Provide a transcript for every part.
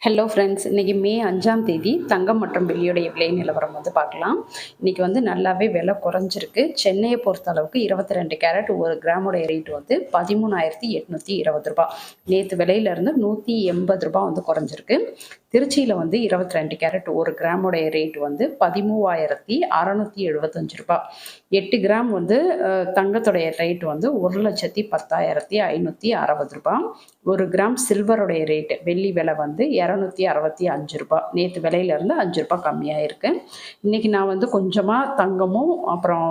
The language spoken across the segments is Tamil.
ஹலோ ஃப்ரெண்ட்ஸ், இன்றைக்கி மே 5ஆம் தேதி தங்கம் மற்றும் வெள்ளியுடைய விலை நிலவரம் பார்க்கலாம். இன்றைக்கி நல்லாவே விலை குறைஞ்சிருக்கு. சென்னையை பொறுத்த அளவுக்கு 22 கேரட் ஒரு கிராமுடைய ரேட் 13,820 ரூபா. நேற்று விலையிலேருந்து ரூ. 180 குறைஞ்சிருக்கு. திருச்சியில் 22 கேரட் ஒரு கிராமுடைய ரேட் 13,675 ரூபா. 8 கிராம் தங்கத்துடைய ரேட் 1,10,560 ரூபா. ஒரு கிராம் சில்வருடைய ரேட் வெள்ளி விலை 265 ரூபா. நேற்று விலையிலேருந்து 5 ரூபா கம்மியாக இருக்குது. இன்றைக்கி நான் கொஞ்சமாக தங்கமும் அப்புறம்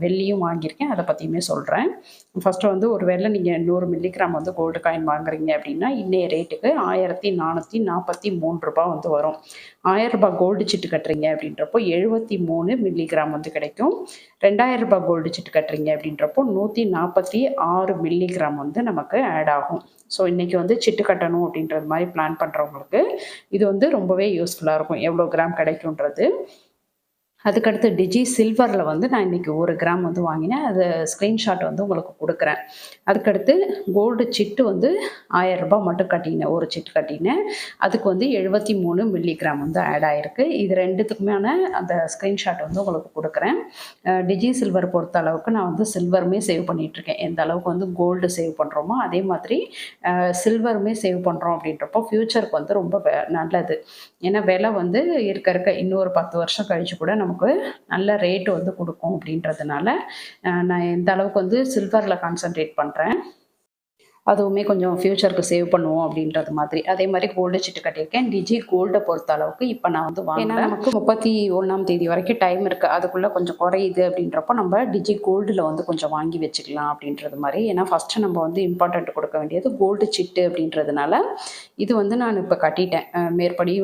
வெள்ளியும் வாங்கியிருக்கேன். அதை பற்றியுமே சொல்கிறேன். ஃபஸ்ட்டு ஒரு வேளை நீங்கள் 100 மில்லிகிராம் கோல்டு காயின் வாங்குறீங்க அப்படின்னா இன்றைய ரேட்டுக்கு 1,443 ரூபா வரும். 1000 ரூபாய் கோல்டு சிட்டு கட்டுறீங்க அப்படின்றப்போ 73 மில்லிகிராம் கிடைக்கும். 2000 ரூபாய் கோல்டு சிட்டு கட்டுறீங்க அப்படின்றப்போ 146 மில்லிகிராம் நமக்கு ஆட் ஆகும். ஸோ இன்றைக்கி சிட்டு கட்டணும் அப்படின்றது மாதிரி பிளான் பண்ணுறவங்களுக்கு இது ரொம்பவே யூஸ்ஃபுல்லாக இருக்கும். எவ்வளோ கிராம் கிடைக்குன்றது. அதுக்கடுத்து டிஜி சில்வரில் நான் இன்றைக்கி 1 கிராம் வாங்கினேன். அது ஸ்க்ரீன்ஷாட் உங்களுக்கு கொடுக்குறேன். அதுக்கடுத்து கோல்டு சிட்டு 1000 ரூபாய் மட்டும் கட்டினேன். ஒரு சிட்டு கட்டினேன். அதுக்கு 73 மில்லிகிராம் ஆட் ஆகிருக்கு. இது ரெண்டுத்துக்குமான அந்த ஸ்க்ரீன்ஷாட் உங்களுக்கு கொடுக்குறேன். டிஜி சில்வர் பொறுத்த அளவுக்கு நான் சில்வருமே சேவ் பண்ணிகிட்ருக்கேன். எந்த அளவுக்கு கோல்டு சேவ் பண்ணுறோமோ அதே மாதிரி சில்வருமே சேவ் பண்ணுறோம் அப்படின்றப்போ ஃப்யூச்சருக்கு ரொம்ப நல்லது. ஏன்னா விலை இருக்க இன்னொரு 10 வருஷம் கழித்து கூட நமக்கு நல்ல ரேட்டு கொடுக்கும் அப்படின்றதுனால நான் எந்த அளவுக்கு சில்வரில் கான்சன்ட்ரேட் பண்ணுறேன். அதுவுமே கொஞ்சம் ஃப்யூச்சருக்கு சேவ் பண்ணுவோம் அப்படின்றது மாதிரி. அதே மாதிரி கோல்டு சிட்டு கட்டியிருக்கேன். டிஜி கோல்டை பொறுத்த அளவுக்கு இப்போ நான் வாங்கினேன். நமக்கு 31ஆம் தேதி வரைக்கும் டைம் இருக்குது. அதுக்குள்ளே கொஞ்சம் குறையுது அப்படின்றப்போ நம்ம டிஜி கோல்டில் கொஞ்சம் வாங்கி வச்சுக்கலாம் அப்படின்றது மாதிரி. ஏன்னா ஃபஸ்ட்டு நம்ம இம்பார்ட்டண்ட் கொடுக்க வேண்டியது கோல்டு சிட்டு அப்படின்றதுனால இது நான் இப்போ கட்டிட்டேன். மேற்படி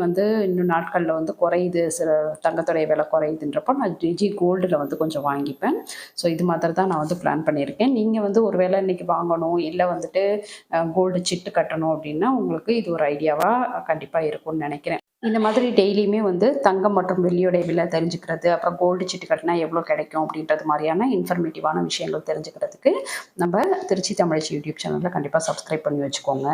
இன்னும் நாட்களில் குறையுது, சில தங்கத்துடைய விலை குறையுதுன்றப்போ நான் டிஜி கோல்டில் கொஞ்சம் வாங்கிப்பேன். ஸோ இது மாதிரி தான் நான் பிளான் பண்ணியிருக்கேன். நீங்கள் ஒரு வேளை இன்றைக்கி வாங்கணும் இல்லை கோல்டு சிட்டு கட்டணும் அப்படின்னா உங்களுக்கு இது ஒரு ஐடியாவாக கண்டிப்பாக இருக்கும்னு நினைக்கிறேன். இந்த மாதிரி டெய்லியுமே தங்கம் மற்றும் வெள்ளியோடைய விலை தெரிஞ்சுக்கிறது, அப்புறம் கோல்டு சிட்டு கட்டினா எவ்வளோ கிடைக்கும் அப்படின்றது மாதிரியான இன்ஃபர்மேட்டிவான விஷயங்கள் தெரிஞ்சுக்கிறதுக்கு நம்ம திருச்சி தமிழச்சி யூடியூப் சேனலில் கண்டிப்பாக சப்ஸ்கிரைப் பண்ணி வச்சுக்கோங்க.